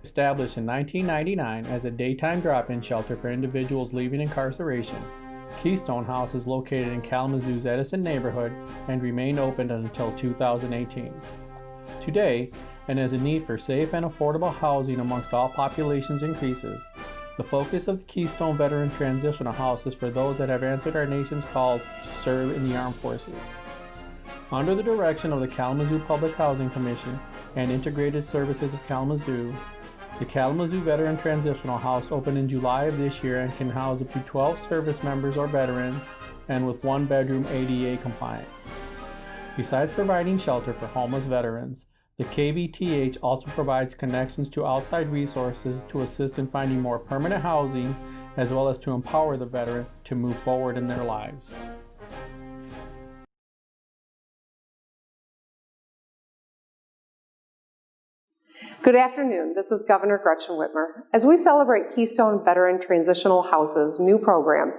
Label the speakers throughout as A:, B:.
A: Established in 1999 as a daytime drop-in shelter for individuals leaving incarceration, Keystone House is located in Kalamazoo's Edison neighborhood and remained open until 2018. Today, and as the need for safe and affordable housing amongst all populations increases, the focus of the Keystone Veteran Transitional House is for those that have answered our nation's call to serve in the armed forces. Under the direction of the Kalamazoo Public Housing Commission and Integrated Services of Kalamazoo, the Kalamazoo Veteran Transitional House opened in July of this year and can house up to 12 service members or veterans, and with one bedroom ADA compliant. Besides providing shelter for homeless veterans, the KVTH also provides connections to outside resources to assist in finding more permanent housing, as well as to empower the veteran to move forward in their lives.
B: Good afternoon, this is Governor Gretchen Whitmer. As we celebrate Keystone Veteran Transitional House's new program,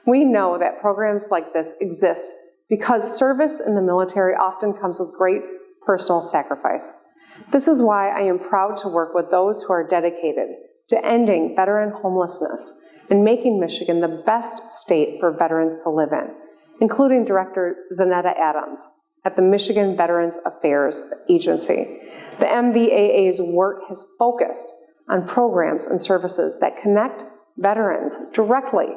B: we know that programs like this exist because service in the military often comes with great personal sacrifice. This is why I am proud to work with those who are dedicated to ending veteran homelessness and making Michigan the best state for veterans to live in, including Director Zanetta Adams at the Michigan Veterans Affairs Agency. The MVAA's work has focused on programs and services that connect veterans directly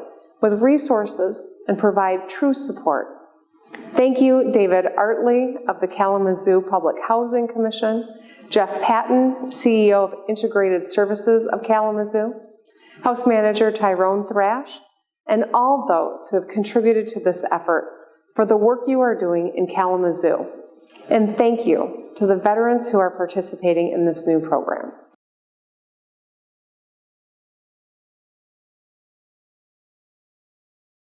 B: with resources and provide true support. Thank you, David Artley of the Kalamazoo Public Housing Commission, Jeff Patton, CEO of Integrated Services of Kalamazoo, House Manager Tyrone Thrash, and all those who have contributed to this effort for the work you are doing in Kalamazoo. And thank you to the veterans who are participating in this new program.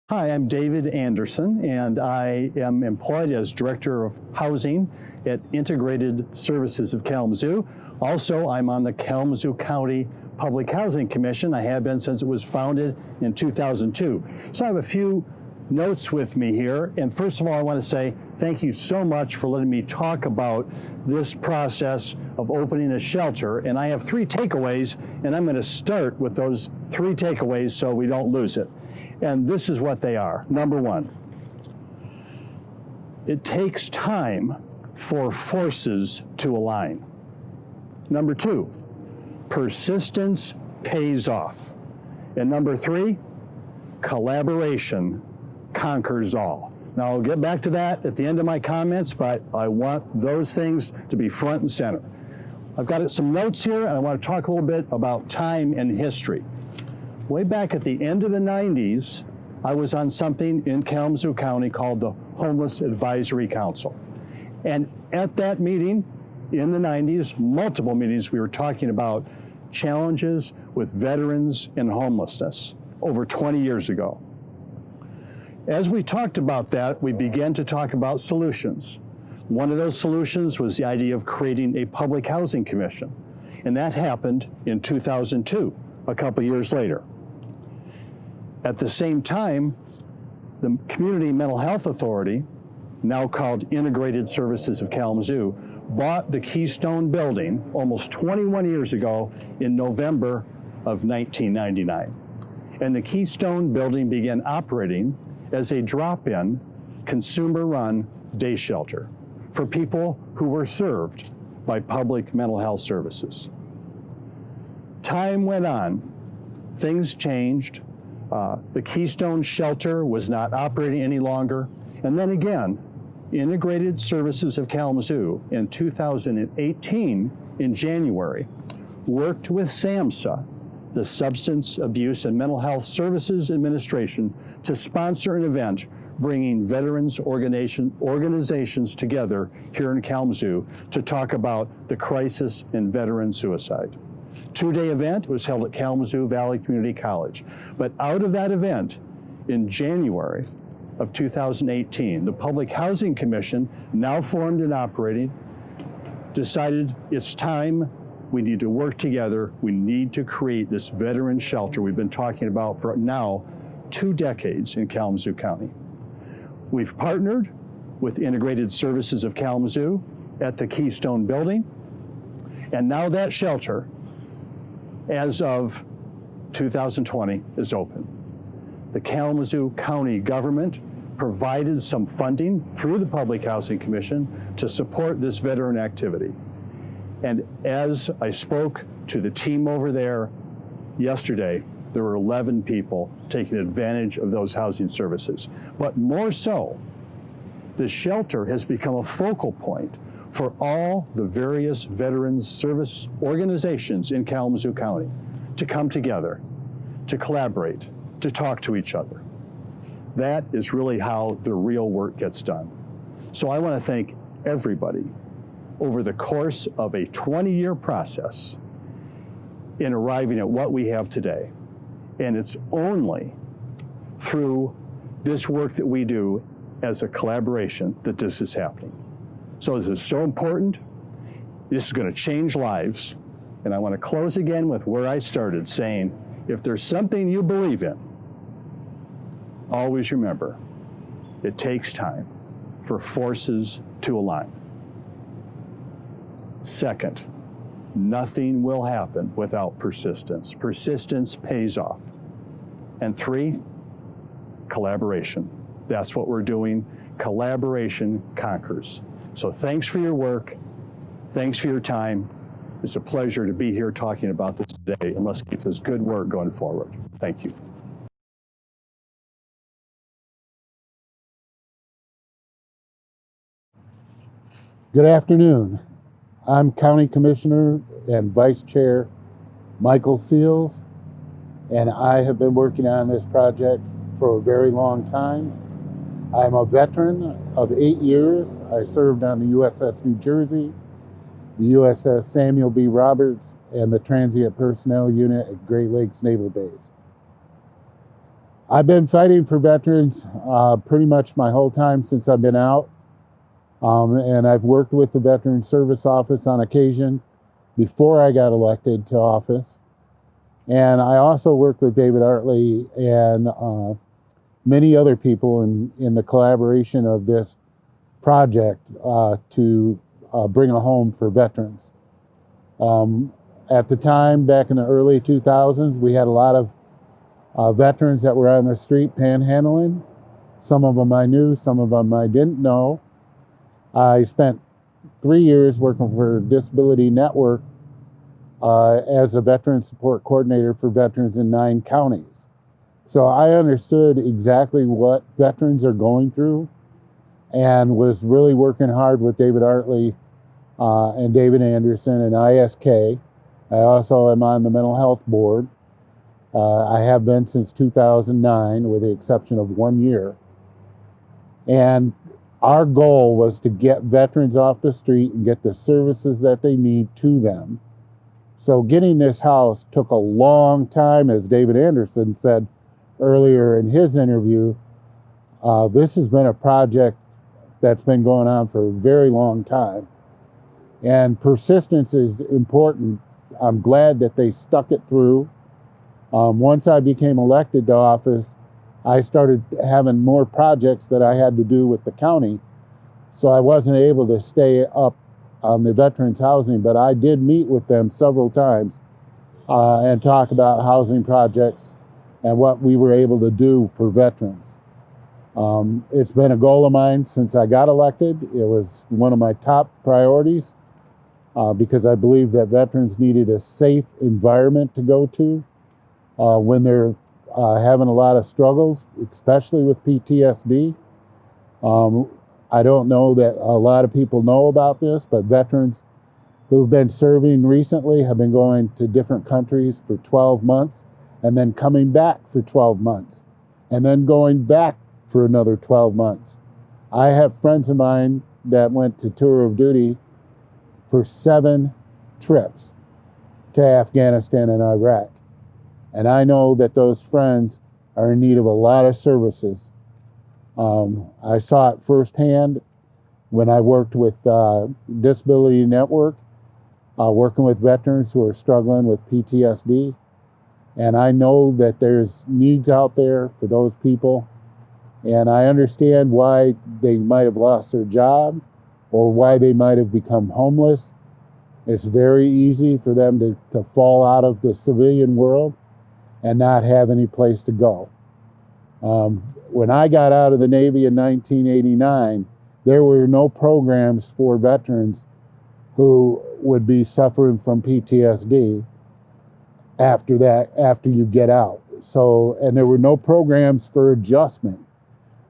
C: Hi, I'm David Anderson, and I am employed as Director of Housing at Integrated Services of Kalamazoo. Also, I'm on the Kalamazoo County Public Housing Commission. I have been since it was founded in 2002. So I have a few notes with me here, and first of all I want to say thank you so much for letting me talk about this process of opening a shelter, and I have 3 takeaways, and I'm going to start with those 3 takeaways so we don't lose it. And this is what they are. Number 1, it takes time for forces to align. Number 2, persistence pays off. And number 3, collaboration conquers all. Now I'll get back to that at the end of my comments, but I want those things to be front and center. I've got some notes here, and I want to talk a little bit about time and history. Way back at the end of the 90s, I was on something in Kalamazoo County called the Homeless Advisory Council. And at that meeting in the 90s, multiple meetings, we were talking about challenges with veterans and homelessness over 20 years ago. As we talked about that, we began to talk about solutions. One of those solutions was the idea of creating a public housing commission, and that happened in 2002, a couple years later. At the same time, the Community Mental Health Authority, now called Integrated Services of Kalamazoo, bought the Keystone building almost 21 years ago in November of 1999. And the Keystone building began operating as a drop-in, consumer-run day shelter for people who were served by public mental health services. Time went on, things changed. The Keystone shelter was not operating any longer. And then again, Integrated Services of Kalamazoo in 2018, in January, worked with SAMHSA, the Substance Abuse and Mental Health Services Administration, to sponsor an event bringing veterans organizations together here in Kalamazoo to talk about the crisis in veteran suicide. 2-day event was held at Kalamazoo Valley Community College. But out of that event, in January of 2018, the Public Housing Commission, now formed and operating, decided it's time. We need to work together. We need to create this veteran shelter we've been talking about for now 2 decades in Kalamazoo County. We've partnered with Integrated Services of Kalamazoo at the Keystone building, and now that shelter as of 2020, is open. The Kalamazoo County government provided some funding through the Public Housing Commission to support this veteran activity. And as I spoke to the team over there yesterday, there were 11 people taking advantage of those housing services. But more so, the shelter has become a focal point for all the various veterans service organizations in Kalamazoo County to come together, to collaborate, to talk to each other. That is really how the real work gets done. So I want to thank everybody over the course of a 20-year process in arriving at what we have today. And it's only through this work that we do as a collaboration that this is happening. So this is so important. This is going to change lives. And I want to close again with where I started, saying, if there's something you believe in, always remember, it takes time for forces to align. Second, nothing will happen without persistence. Persistence pays off. And three, collaboration. That's what we're doing. Collaboration conquers. So thanks for your work. Thanks for your time. It's a pleasure to be here talking about this today, and let's keep this good work going forward. Thank you.
D: Good afternoon. I'm County Commissioner and Vice Chair Michael Seals, and I have been working on this project for a very long time. I'm a veteran of 8 years. I served on the USS New Jersey, the USS Samuel B. Roberts, and the Transient Personnel Unit at Great Lakes Naval Base. I've been fighting for veterans pretty much my whole time since I've been out. And I've worked with the Veteran Service Office on occasion before I got elected to office. And I also worked with David Artley and many other people in the collaboration of this project to bring a home for veterans. At the time, back in the early 2000s, we had a lot of veterans that were on the street panhandling. Some of them I knew, some of them I didn't know. I spent 3 years working for Disability Network as a veteran support coordinator for veterans in 9 counties. So I understood exactly what veterans are going through and was really working hard with David Artley and David Anderson and ISK. I also am on the Mental Health Board. I have been since 2009 with the exception of 1 year. And our goal was to get veterans off the street and get the services that they need to them. So getting this house took a long time, as David Anderson said earlier in his interview. This has been a project that's been going on for a very long time. And persistence is important. I'm glad that they stuck it through. Once I became elected to office, I started having more projects that I had to do with the county, so I wasn't able to stay up on the veterans housing, but I did meet with them several times and talk about housing projects and what we were able to do for veterans. It's been a goal of mine since I got elected. It was one of my top priorities because I believe that veterans needed a safe environment to go to when they're having a lot of struggles, especially with PTSD. I don't know that a lot of people know about this, but veterans who've been serving recently have been going to different countries for 12 months and then coming back for 12 months and then going back for another 12 months. I have friends of mine that went to tour of duty for 7 trips to Afghanistan and Iraq. And I know that those friends are in need of a lot of services. I saw it firsthand when I worked with Disability Network, working with veterans who are struggling with PTSD. And I know that there's needs out there for those people. And I understand why they might have lost their job or why they might have become homeless. It's very easy for them to fall out of the civilian world and not have any place to go. When I got out of the Navy in 1989, there were no programs for veterans who would be suffering from PTSD after you get out. So, and there were no programs for adjustment.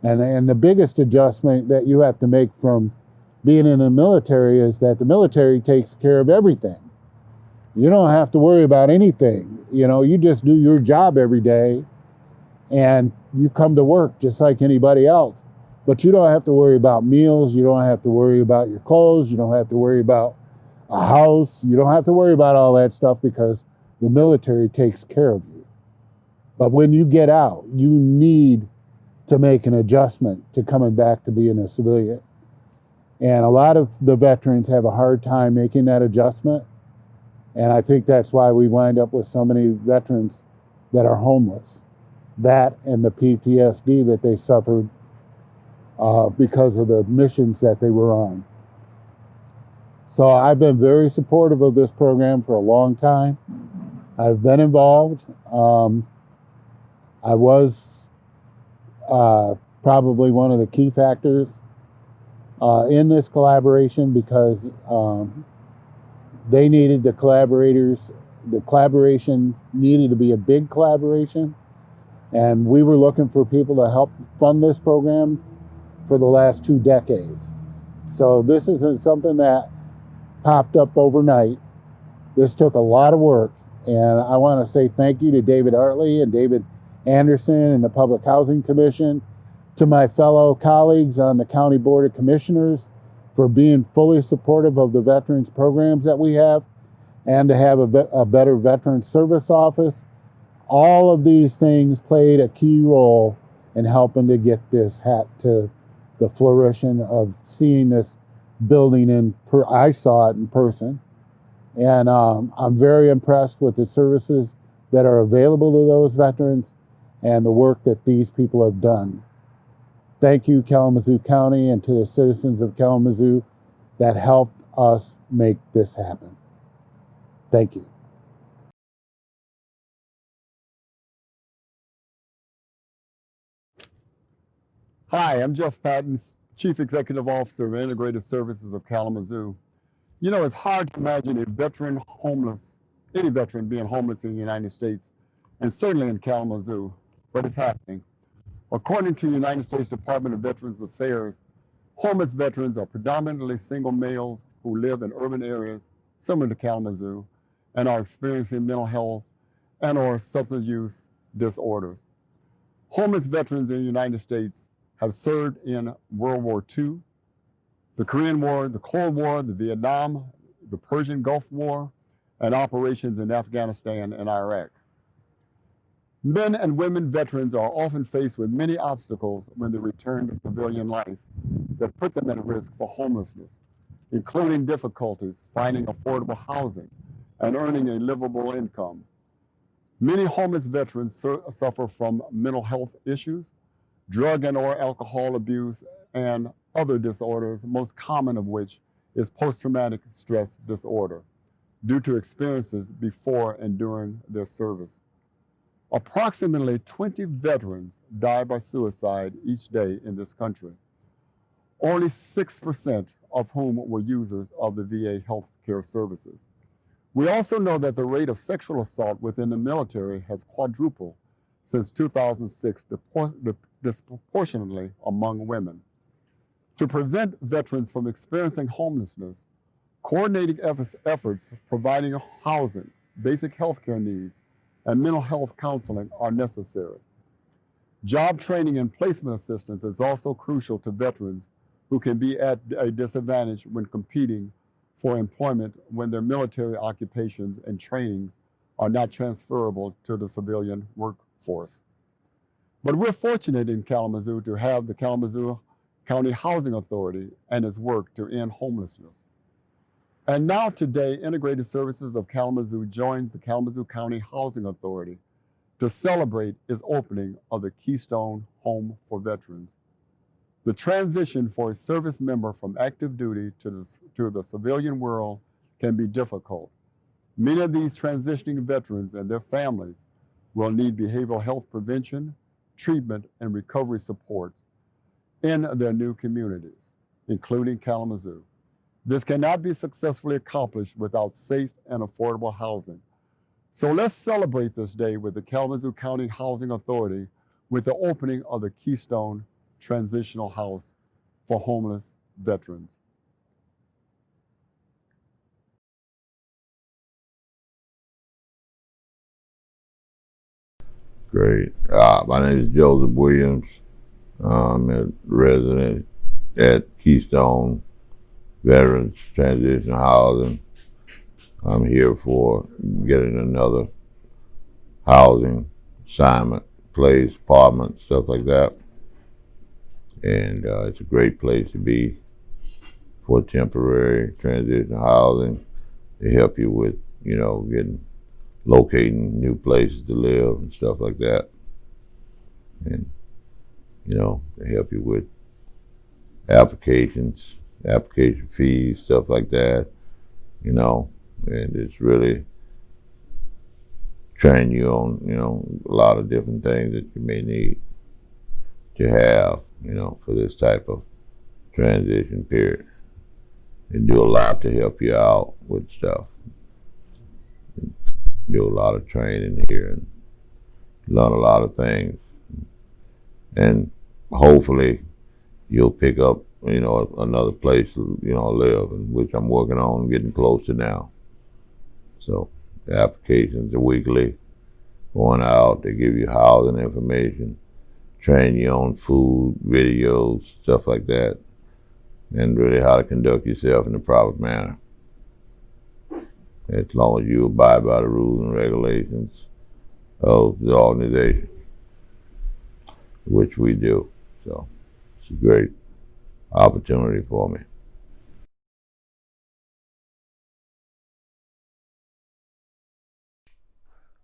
D: And the biggest adjustment that you have to make from being in the military is that the military takes care of everything. You don't have to worry about anything. You just do your job every day and you come to work just like anybody else. But you don't have to worry about meals. You don't have to worry about your clothes. You don't have to worry about a house. You don't have to worry about all that stuff because the military takes care of you. But when you get out, you need to make an adjustment to coming back to being a civilian. And a lot of the veterans have a hard time making that adjustment. And I think that's why we wind up with so many veterans that are homeless. That and the PTSD that they suffered because of the missions that they were on. So I've been very supportive of this program for a long time. I've been involved. I was probably one of the key factors in this collaboration because they needed the collaborators. The collaboration needed to be a big collaboration, and we were looking for people to help fund this program for the last 2 decades. So this isn't something that popped up overnight. This took a lot of work, and I want to say thank you to David Hartley and David Anderson and the Public Housing Commission, to my fellow colleagues on the County Board of Commissioners for being fully supportive of the veterans programs that we have, and to have a better veteran service office. All of these things played a key role in helping to get this hat to the flourishing of seeing this building I saw it in person. And I'm very impressed with the services that are available to those veterans and the work that these people have done. Thank you, Kalamazoo County, and to the citizens of Kalamazoo that helped us make this happen. Thank you.
E: Hi, I'm Jeff Patton, Chief Executive Officer of Integrated Services of Kalamazoo. It's hard to imagine any veteran being homeless in the United States, and certainly in Kalamazoo, but it's happening. According to the United States Department of Veterans Affairs, homeless veterans are predominantly single males who live in urban areas similar to Kalamazoo and are experiencing mental health and/or substance use disorders. Homeless veterans in the United States have served in World War II, the Korean War, the Cold War, the Vietnam, the Persian Gulf War, and operations in Afghanistan and Iraq. Men and women veterans are often faced with many obstacles when they return to civilian life that put them at risk for homelessness, including difficulties finding affordable housing and earning a livable income. Many homeless veterans suffer from mental health issues, drug and/or alcohol abuse, and other disorders, most common of which is post-traumatic stress disorder, due to experiences before and during their service. Approximately 20 veterans die by suicide each day in this country, only 6% of whom were users of the VA health care services. We also know that the rate of sexual assault within the military has quadrupled since 2006, disproportionately among women. To prevent veterans from experiencing homelessness, coordinating efforts providing housing, basic health care needs, and mental health counseling are necessary. Job training and placement assistance is also crucial to veterans who can be at a disadvantage when competing for employment when their military occupations and trainings are not transferable to the civilian workforce. But we're fortunate in Kalamazoo to have the Kalamazoo County Housing Authority and its work to end homelessness. And now today, Integrated Services of Kalamazoo joins the Kalamazoo County Housing Authority to celebrate its opening of the Keystone Home for Veterans. The transition for a service member from active duty to the civilian world can be difficult. Many of these transitioning veterans and their families will need behavioral health prevention, treatment, and recovery support in their new communities, including Kalamazoo. This cannot be successfully accomplished without safe and affordable housing. So let's celebrate this day with the Kalamazoo County Housing Authority with the opening of the Keystone Transitional House for homeless veterans.
F: Great. My name is Joseph Williams. I'm a resident at Keystone Veteran Transitional Housing. I'm here for getting another housing assignment, place, apartment, stuff like that. And it's a great place to be for temporary transitional housing to help you with, locating new places to live and stuff like that. And, to help you with application fees, stuff like that, and it's really train you on, a lot of different things that you may need to have, for this type of transition period. They do a lot to help you out with stuff. Do a lot of training here and learn a lot of things. And hopefully you'll pick up, another place to, live, and which I'm working on getting close to now. So the applications are weekly, going out, they give you housing information, train you on food, videos, stuff like that, and really how to conduct yourself in the proper manner. As long as you abide by the rules and regulations of the organization, which we do. So it's a great opportunity for me.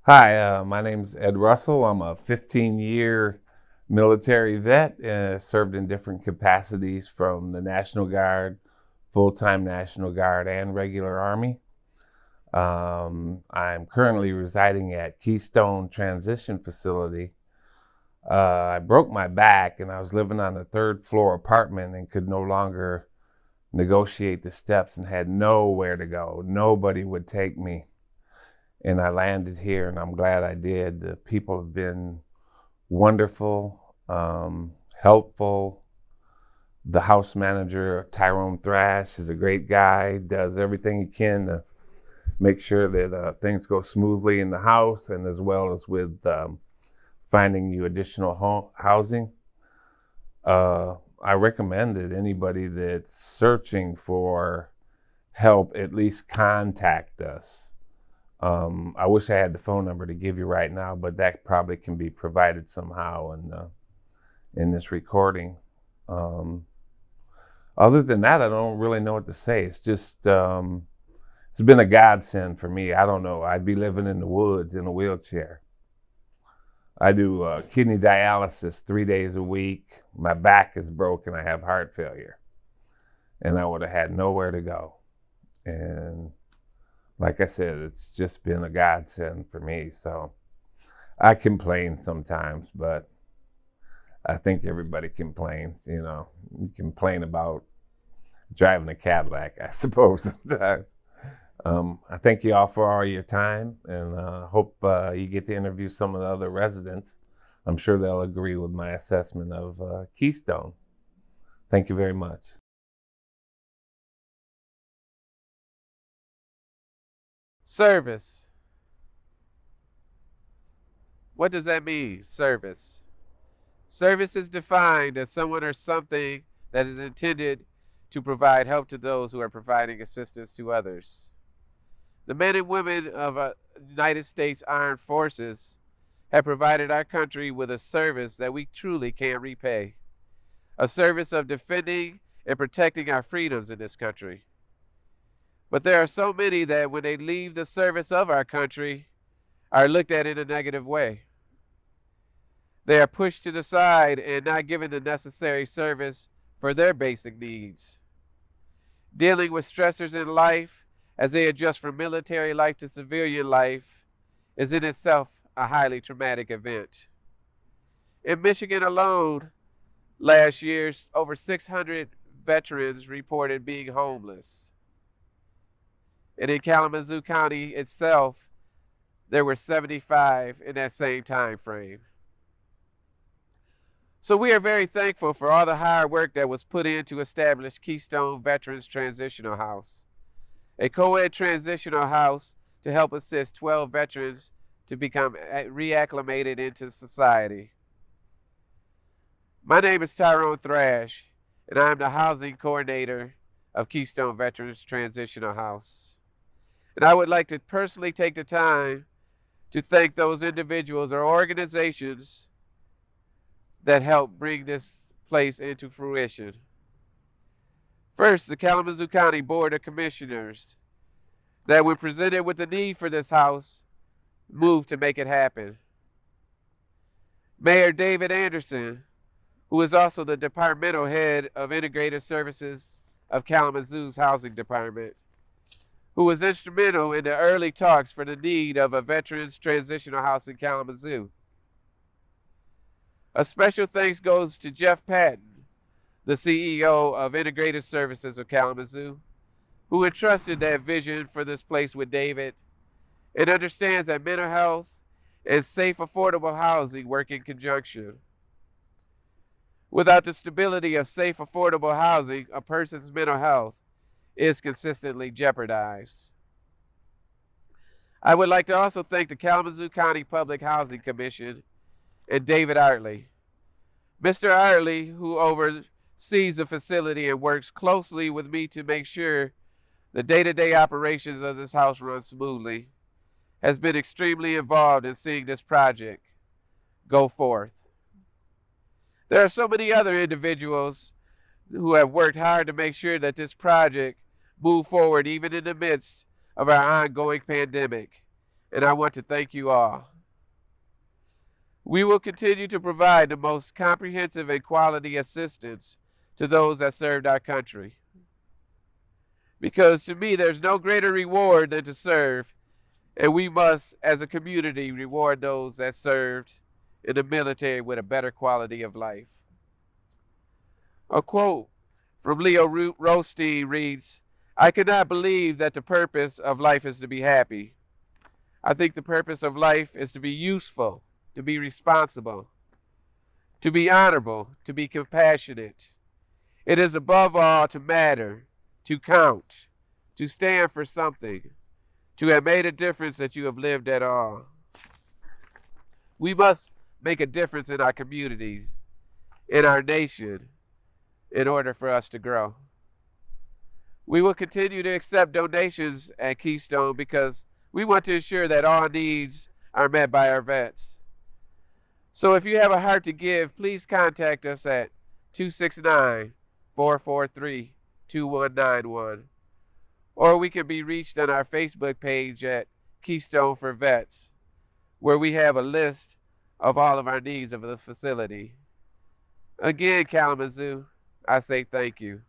G: Hi, my name's Ed Russell. I'm a 15-year military vet, served in different capacities from the National Guard, full-time National Guard, and regular Army. I'm currently residing at Keystone Transition Facility. I broke my back and I was living on a third-floor apartment and could no longer negotiate the steps and had nowhere to go. Nobody would take me. And I landed here, and I'm glad I did. The people have been wonderful, helpful. The house manager, Tyrone Thrash, is a great guy, does everything he can to make sure that things go smoothly in the house, and as well as with finding you additional housing. I recommend that anybody that's searching for help at least contact us. I wish I had the phone number to give you right now, but that probably can be provided somehow in this recording. Other than that, I don't really know what to say. It's just, it's been a godsend for me. I don't know. I'd be living in the woods in a wheelchair. I do kidney dialysis 3 days a week. My back is broken. I have heart failure. And I would have had nowhere to go. And like I said, it's just been a godsend for me. So I complain sometimes, but I think everybody complains, You complain about driving a Cadillac, I suppose, sometimes. I thank you all for all your time, and hope you get to interview some of the other residents. I'm sure they'll agree with my assessment of Keystone. Thank you very much.
H: Service. What does that mean, service? Service is defined as someone or something that is intended to provide help to those who are providing assistance to others. The men and women of United States Armed Forces have provided our country with a service that we truly can't repay. A service of defending and protecting our freedoms in this country. But there are so many that when they leave the service of our country, are looked at in a negative way. They are pushed to the side and not given the necessary service for their basic needs. Dealing with stressors in life as they adjust from military life to civilian life is in itself a highly traumatic event. In Michigan alone, last year, over 600 veterans reported being homeless. And in Kalamazoo County itself, there were 75 in that same time frame. So we are very thankful for all the hard work that was put in to establish Keystone Veteran Transitional House, a co-ed transitional house to help assist 12 veterans to become reacclimated into society. My name is Tyrone Thrash, and I am the housing coordinator of Keystone Veterans Transitional House. And I would like to personally take the time to thank those individuals or organizations that helped bring this place into fruition. First, the Kalamazoo County Board of Commissioners, that when presented with the need for this house, moved to make it happen. Mayor David Anderson, who is also the departmental head of Integrated Services of Kalamazoo's Housing Department, who was instrumental in the early talks for the need of a veterans transitional house in Kalamazoo. A special thanks goes to Jeff Patton, the CEO of Integrated Services of Kalamazoo, who entrusted that vision for this place with David and understands that mental health and safe, affordable housing work in conjunction. Without the stability of safe, affordable housing, a person's mental health is consistently jeopardized. I would like to also thank the Kalamazoo County Public Housing Commission and David Artley. Mr. Artley, who oversees the facility and works closely with me to make sure the day-to-day operations of this house run smoothly, has been extremely involved in seeing this project go forth. There are so many other individuals who have worked hard to make sure that this project move forward even in the midst of our ongoing pandemic, and I want to thank you all. We will continue to provide the most comprehensive and quality assistance to those that served our country. Because to me, there's no greater reward than to serve, and we must, as a community, reward those that served in the military with a better quality of life. A quote from Leo Rothstein reads, "I cannot believe that the purpose of life is to be happy. I think the purpose of life is to be useful, to be responsible, to be honorable, to be compassionate. It is above all to matter, to count, to stand for something, to have made a difference that you have lived at all." We must make a difference in our communities, in our nation, in order for us to grow. We will continue to accept donations at Keystone because we want to ensure that all needs are met by our vets. So if you have a heart to give, please contact us at 269-443-2191. Or we can be reached on our Facebook page at Keystone for Vets, where we have a list of all of our needs of the facility. Again, Kalamazoo, I say thank you.